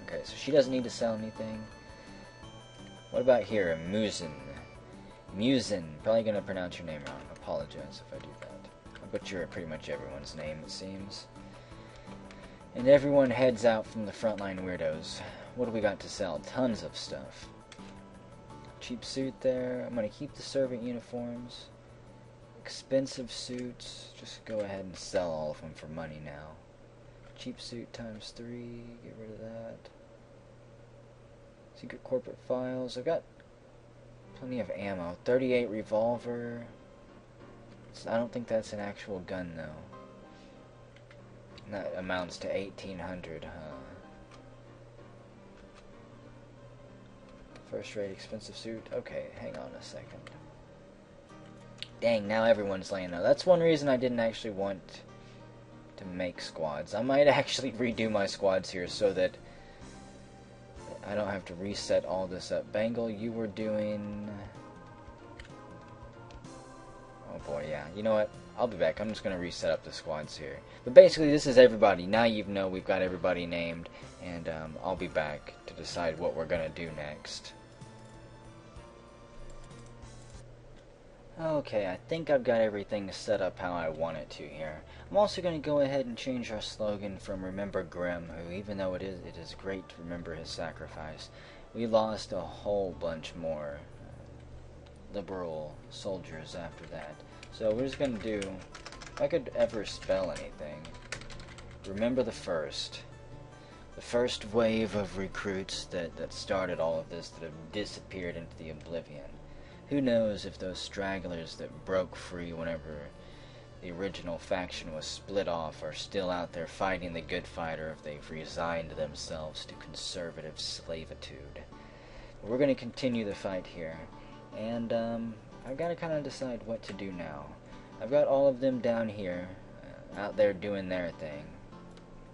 Okay, so she doesn't need to sell anything. What about here? Musin. Musin. Probably going to pronounce your name wrong. Apologize if I do that. I butcher pretty much everyone's name, it seems. And everyone heads out from the Frontline Weirdos. What do we got to sell? Tons of stuff. Cheap suit there. I'm going to keep the servant uniforms. Expensive suits. Just go ahead and sell all of them for money now. Cheap suit times 3. Get rid of that. Secret corporate files. I've got Plenty of ammo. 38 revolver. I don't think that's an actual gun, though. That amounts to 1,800, huh? First rate expensive suit. Okay, hang on a second. Dang, now everyone's laying out. That's one reason I didn't actually want to make squads. I might actually redo my squads here so that I don't have to reset all this up. Bangle, you were doing... Oh boy, yeah. You know what? I'll be back. I'm just going to reset up the squads here. But basically, this is everybody. Now you know we've got everybody named, and I'll be back to decide what we're going to do next. Okay, I think I've got everything set up how I want it to here. I'm also going to go ahead and change our slogan from Remember Grimm, who, even though it is great to remember his sacrifice, we lost a whole bunch more liberal soldiers after that. So we're just going to do, if I could ever spell anything, remember the first wave of recruits that started all of this, that have disappeared into the oblivion. Who knows if those stragglers that broke free whenever the original faction was split off are still out there fighting the good fight, or if they've resigned themselves to conservative slavitude. We're going to continue the fight here, and I've got to kind of decide what to do now. I've got all of them down here, out there doing their thing,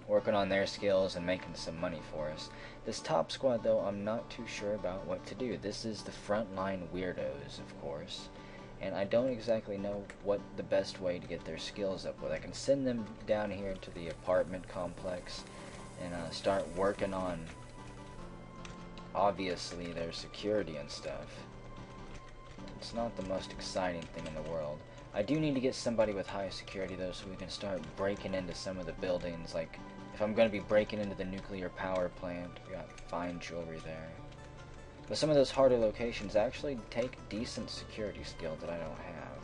working on their skills and making some money for us. This top squad, though, I'm not too sure about what to do. This is the frontline weirdos, of course, and I don't exactly know what the best way to get their skills up with. I can send them down here to the apartment complex and start working on, obviously, their security and stuff. It's not the most exciting thing in the world. I do need to get somebody with high security, though, so we can start breaking into some of the buildings. Like, if I'm going to be breaking into the nuclear power plant, we got fine jewelry there. But some of those harder locations actually take decent security skill that I don't have.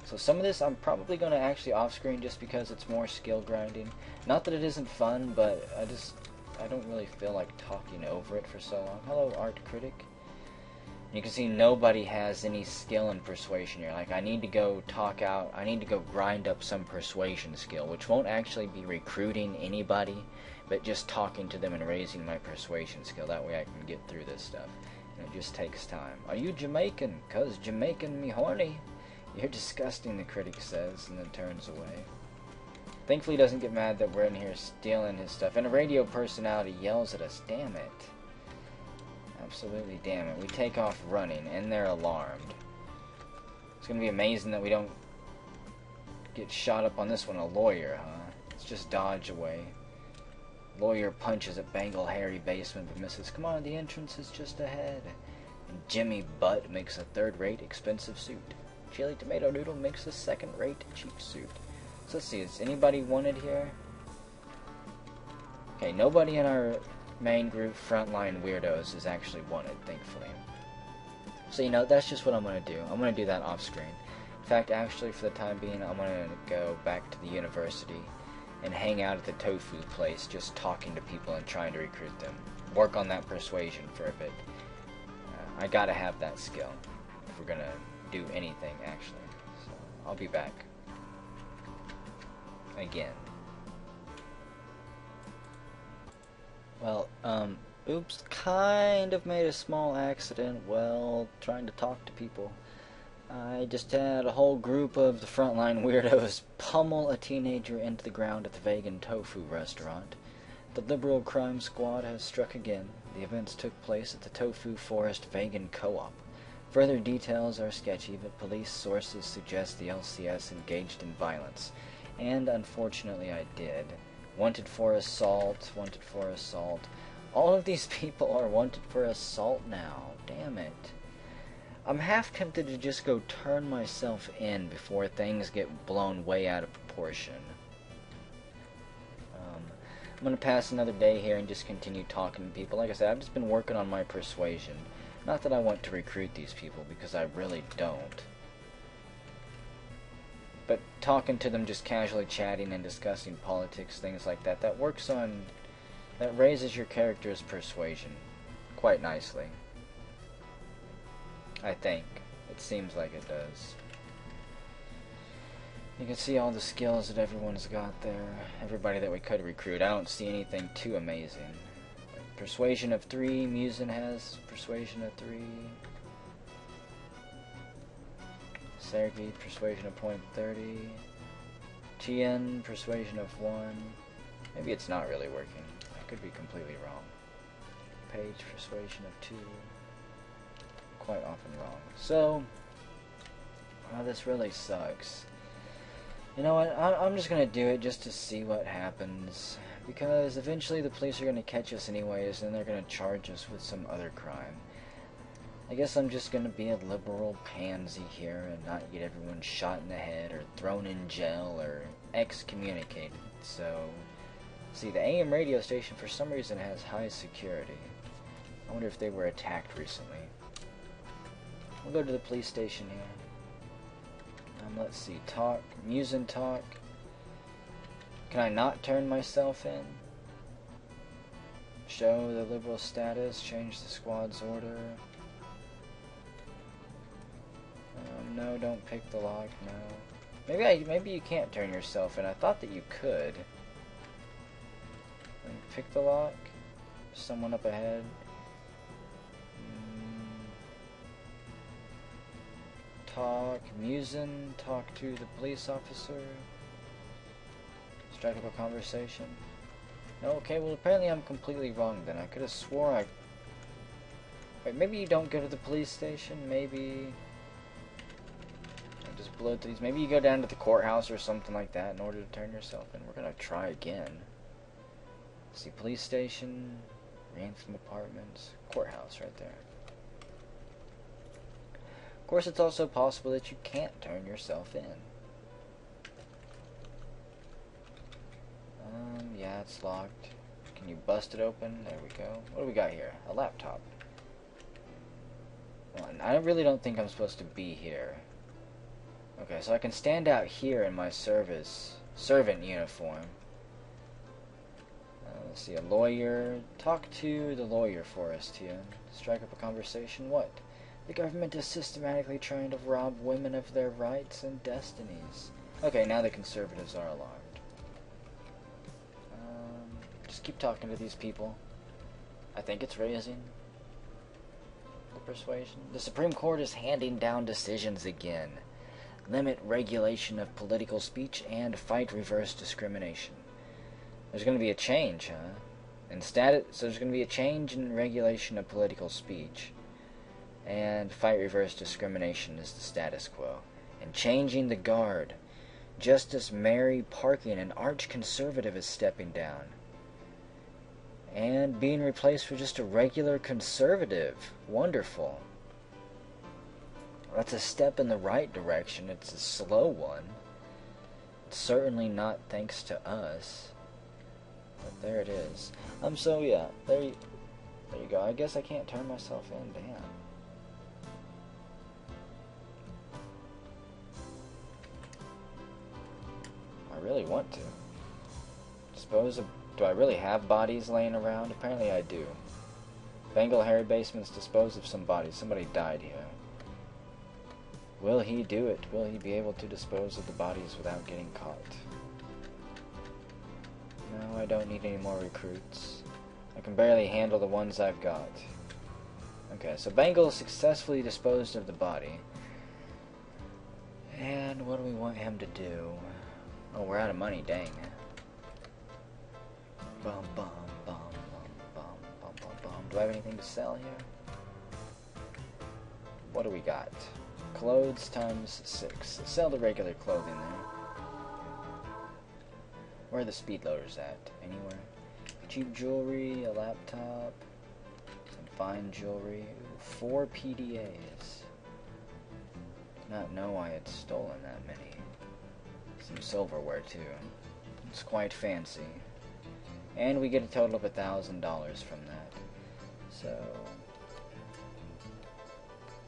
So some of this I'm probably going to actually off-screen just because it's more skill grinding. Not that it isn't fun, but I don't really feel like talking over it for so long. Hello, Art Critic. You can see nobody has any skill in persuasion here. Like, I need to go I need to go grind up some persuasion skill, which won't actually be recruiting anybody, but just talking to them and raising my persuasion skill. That way I can get through this stuff. And it just takes time. Are you Jamaican? 'Cause Jamaican me horny. You're disgusting, the critic says, and then turns away. Thankfully he doesn't get mad that we're in here stealing his stuff. And a radio personality yells at us. Damn it. Absolutely, damn it. We take off running, and they're alarmed. It's going to be amazing that we don't get shot up on this one. A lawyer, huh? Let's just dodge away. Lawyer punches at Bangle Harry basement, but misses. Come on, the entrance is just ahead. And Jimmy Butt makes a third-rate expensive suit. Chili Tomato Noodle makes a second-rate cheap suit. So let's see, is anybody wanted here? Okay, nobody in our main group, Frontline Weirdos, is actually wanted, thankfully. So, you know, that's just what I'm going to do. I'm going to do that off screen. In fact, actually, for the time being, I'm going to go back to the university and hang out at the tofu place, just talking to people and trying to recruit them. Work on that persuasion for a bit. I gotta have that skill if we're going to do anything, actually. So, I'll be back. Again. Well, oops, kind of made a small accident while trying to talk to people. I just had a whole group of the frontline weirdos pummel a teenager into the ground at the vegan tofu restaurant. The liberal crime squad has struck again. The events took place at the Tofu Forest Vegan Co-op. Further details are sketchy, but police sources suggest the LCS engaged in violence. And unfortunately I did. Wanted for assault, wanted for assault. All of these people are wanted for assault now. Damn it. I'm half tempted to just go turn myself in before things get blown way out of proportion. I'm going to pass another day here and just continue talking to people. Like I said, I've just been working on my persuasion. Not that I want to recruit these people, because I really don't. But talking to them, just casually chatting and discussing politics, things like that, that raises your character's persuasion quite nicely. I think. It seems like it does. You can see all the skills that everyone's got there. Everybody that we could recruit. I don't see anything too amazing. Persuasion of 3. Musin has Persuasion of 3. Sergei, Persuasion of .30. Tien, Persuasion of 1. Maybe it's not really working. I could be completely wrong. Page, Persuasion of 2. Quite often wrong. So, this really sucks. You know what, I'm just gonna do it just to see what happens. Because eventually the police are gonna catch us anyways, and they're gonna charge us with some other crime. I guess I'm just gonna be a liberal pansy here and not get everyone shot in the head or thrown in jail or excommunicated. So, see, the AM radio station for some reason has high security. I wonder if they were attacked recently. We'll go to the police station here. Let's see, talk, Musin talk. Can I not turn myself in? Show the liberal status, change the squad's order. No, don't pick the lock, no. Maybe you can't turn yourself in. I thought that you could. Pick the lock. Someone up ahead. Talk, Musin, talk to the police officer. Strike up a conversation. No, okay, well apparently I'm completely wrong then. I could have swore I... Wait, maybe you don't go to the police station, maybe... I just blow through these. Maybe you go down to the courthouse or something like that in order to turn yourself in. We're gonna try again. See, police station, ransom apartments, courthouse right there. Of course, it's also possible that you can't turn yourself in. Yeah, it's locked. Can you bust it open? There we go. What do we got here? A laptop. Well, I really don't think I'm supposed to be here. Okay, so I can stand out here in my servant uniform. Let's see, a lawyer. Talk to the lawyer for us, Tia. Strike up a conversation. What? The government is systematically trying to rob women of their rights and destinies. Okay, now the conservatives are alarmed. Just keep talking to these people. I think it's raising the persuasion. The Supreme Court is handing down decisions again. Limit regulation of political speech and fight reverse discrimination. There's going to be a change, huh? So there's going to be a change in regulation of political speech. And fight reverse discrimination is the status quo. And changing the guard. Justice Mary Parkin, an arch-conservative, is stepping down. And being replaced with just a regular conservative. Wonderful. That's a step in the right direction. It's a slow one. It's certainly not thanks to us. But there it is. So yeah, there you go. I guess I can't turn myself in. Damn. I really want to. Do I really have bodies laying around? Apparently I do. Bengal Harry Basements dispose of some bodies. Somebody died here. Will he do it? Will he be able to dispose of the bodies without getting caught? No, I don't need any more recruits. I can barely handle the ones I've got. Okay, so Bengal successfully disposed of the body. And what do we want him to do? Oh, we're out of money, dang. Bum, bum, bum, bum, bum, bum, bum, bum. Do I have anything to sell here? What do we got? Clothes times 6. Sell the regular clothing there. Where are the speed loaders at? Anywhere? Cheap jewelry, a laptop, some fine jewelry. 4 PDAs. Did not know I had stolen that many. Some silverware too. It's quite fancy. And we get a total of $1,000 from that. So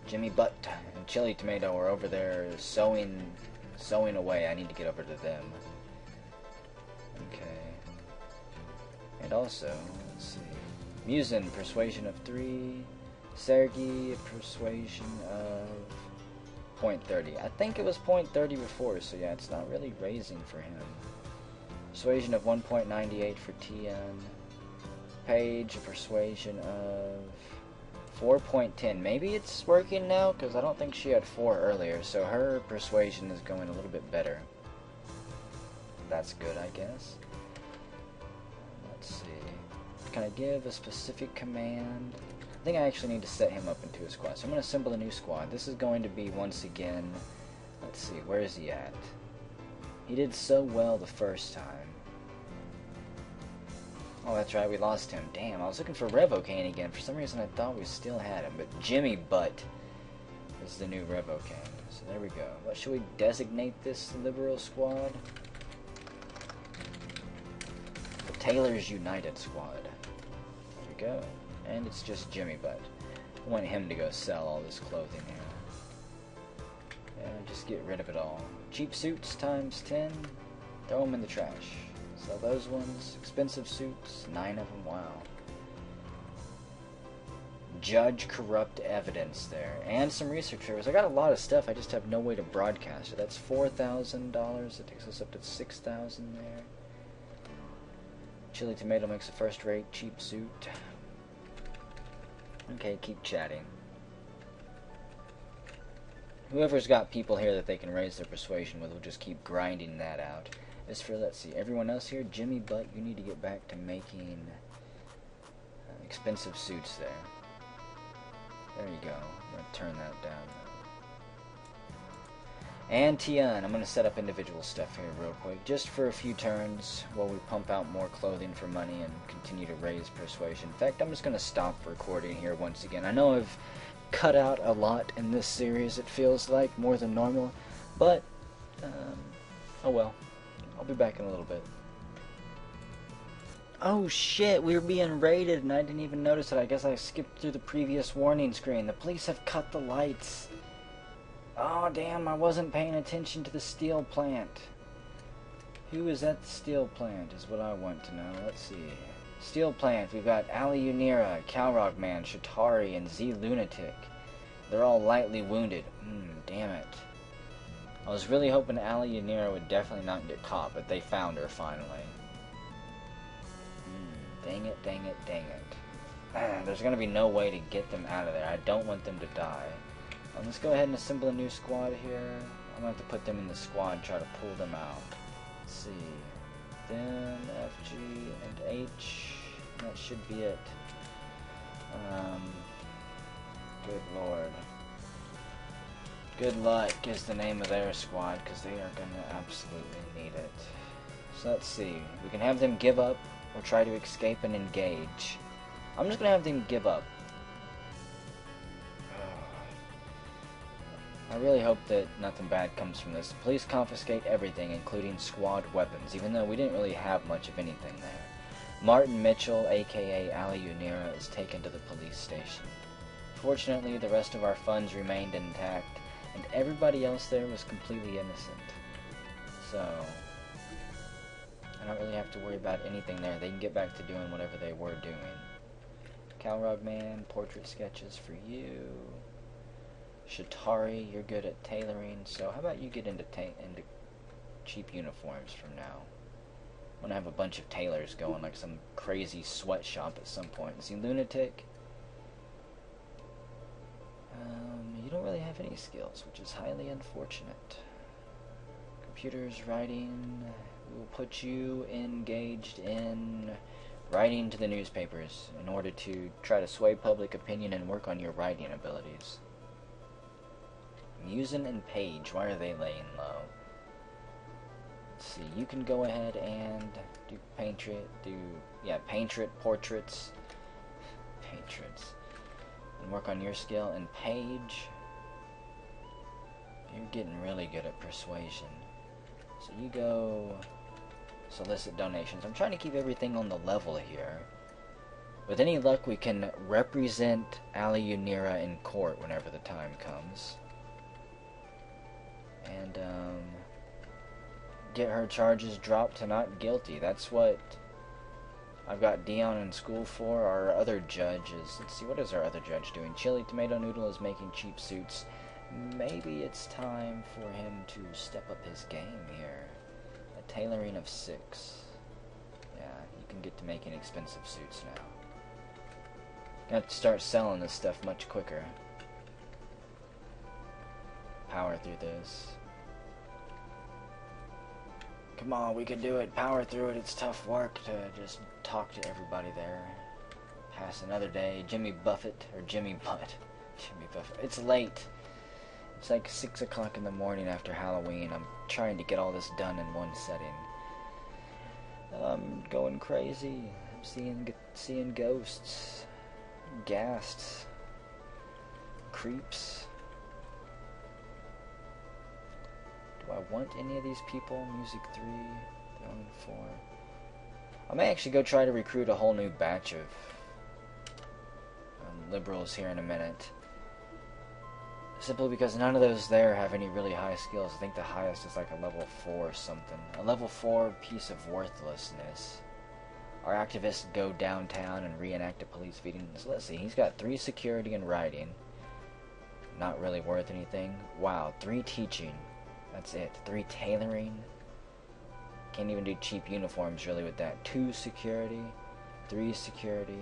Jimmy Butt and Chili Tomato are over there sewing away. I need to get over to them. Okay. And also, let's see. Musin, Persuasion of 3. Sergey, persuasion of 0.30. I think it was 0.30 before, so yeah, it's not really raising for him. Persuasion of 1.98 for Tian. Page, a persuasion of 4.10. Maybe it's working now, because I don't think she had 4 earlier, so her persuasion is going a little bit better. That's good, I guess. Let's see. Can I give a specific command? I think I actually need to set him up into a squad. So I'm going to assemble a new squad. This is going to be, once again, let's see, where is he at? He did so well the first time. Oh, that's right, we lost him. Damn, I was looking for Revocane again. For some reason I thought we still had him, but Jimmy Butt is the new Revocane. So there we go. What should we designate this liberal squad? The Tailors United Squad. There we go. And it's just Jimmy Butt. I want him to go sell all this clothing here. And just get rid of it all. Cheap suits times 10. Throw them in the trash. Sell those ones. Expensive suits. 9 of them. Wow. Judge corrupt evidence there. And some research service. I got a lot of stuff. I just have no way to broadcast it. That's $4,000. That takes us up to $6,000 there. Chili Tomato makes a first-rate cheap suit. Okay, keep chatting. Whoever's got people here that they can raise their persuasion with will just keep grinding that out. As for, let's see, everyone else here, Jimmy Butt, you need to get back to making expensive suits there. There you go. I'm going to turn that down. And Tian, I'm going to set up individual stuff here real quick, just for a few turns while we pump out more clothing for money and continue to raise persuasion. In fact, I'm just going to stop recording here once again. I know I've cut out a lot in this series, it feels like, more than normal, but, oh well. I'll be back in a little bit. Oh shit, we were being raided and I didn't even notice it. I guess I skipped through the previous warning screen. The police have cut the lights. Oh damn, I wasn't paying attention to the steel plant. Who is at the steel plant is what I want to know. Let's see. Steel plant, we've got Ali Unira, Calrog Man, Shatari, and Z Lunatic. They're all lightly wounded. Damn it. I was really hoping Ali Unira would definitely not get caught, but they found her finally. Dang it, dang it, dang it. There's going to be no way to get them out of there. I don't want them to die. Let's go ahead and assemble a new squad here. I'm going to have to put them in the squad and try to pull them out. Let's see. Then F, G, and H. That should be it. Good lord. Good luck is the name of their squad, because they are going to absolutely need it. So let's see. We can have them give up, or try to escape and engage. I'm just going to have them give up. I really hope that nothing bad comes from this. Police confiscate everything, including squad weapons, even though we didn't really have much of anything there. Martin Mitchell, aka Ali Unira, is taken to the police station. Fortunately, the rest of our funds remained intact, and everybody else there was completely innocent. So, I don't really have to worry about anything there. They can get back to doing whatever they were doing. Calrog Man, portrait sketches for you. Shatari, you're good at tailoring, so how about you get into cheap uniforms from now? I'm gonna have a bunch of tailors going, like some crazy sweatshop at some point. See, Lunatic? You don't really have any skills, which is highly unfortunate. Computers, writing, we will put you engaged in writing to the newspapers in order to try to sway public opinion and work on your writing abilities. Musin and Page, why are they laying low? Let's see, you can go ahead and do portraits, and work on your skill. And Page, you're getting really good at persuasion. So you go solicit donations. I'm trying to keep everything on the level here. With any luck, we can represent Ali Unira in court whenever the time comes. And, get her charges dropped to not guilty. That's what I've got Dion in school for. Our other judge is, let's see, what is our other judge doing? Chili Tomato Noodle is making cheap suits. Maybe it's time for him to step up his game here. A tailoring of 6. Yeah, you can get to making expensive suits now. Got to start selling this stuff much quicker. Power through this. Come on, we can do it. Power through it. It's tough work to just talk to everybody there. Pass another day. Jimmy Buffett, or Jimmy Butt. Jimmy Buffett. It's late. It's like 6 o'clock in the morning after Halloween. I'm trying to get all this done in one setting. I'm going crazy. I'm seeing ghosts. Ghasts. Creeps. Do I want any of these people? Music 3, throwing 4. I may actually go try to recruit a whole new batch of liberals here in a minute. Simply because none of those there have any really high skills. I think the highest is like a level 4 or something. A level 4 piece of worthlessness. Our activists go downtown and reenact a police beating. So let's see, he's got 3 security and writing. Not really worth anything. Wow, 3 teaching. That's it. 3 tailoring. Can't even do cheap uniforms really with that. 2 security. 3 security.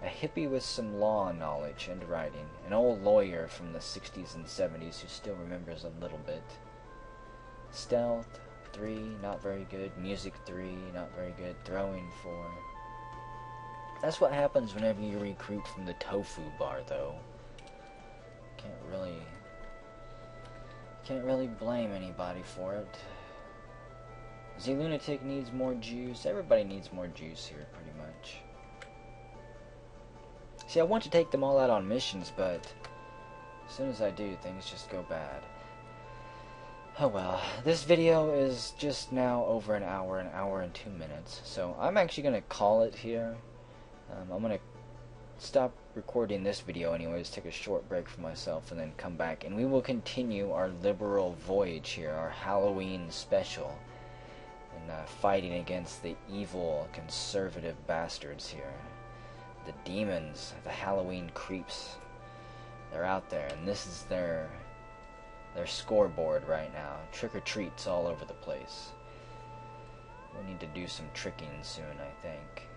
A hippie with some law knowledge and writing. An old lawyer from the 60s and 70s who still remembers a little bit. Stealth 3, not very good. Music 3, not very good. Throwing 4. That's what happens whenever you recruit from the tofu bar, though. Can't really blame anybody for it. The lunatic needs more juice. Everybody needs more juice here, pretty much. See, I want to take them all out on missions, but as soon as I do, things just go bad. Oh well. This video is just now over an hour and 2 minutes. So I'm actually going to call it here. I'm going to stop recording this video anyways, take a short break for myself, and then come back. And we will continue our liberal voyage here, our Halloween special. And fighting against the evil conservative bastards here. The demons, the Halloween creeps, they're out there, and this is their scoreboard right now. Trick-or-treats all over the place. We need to do some tricking soon, I think.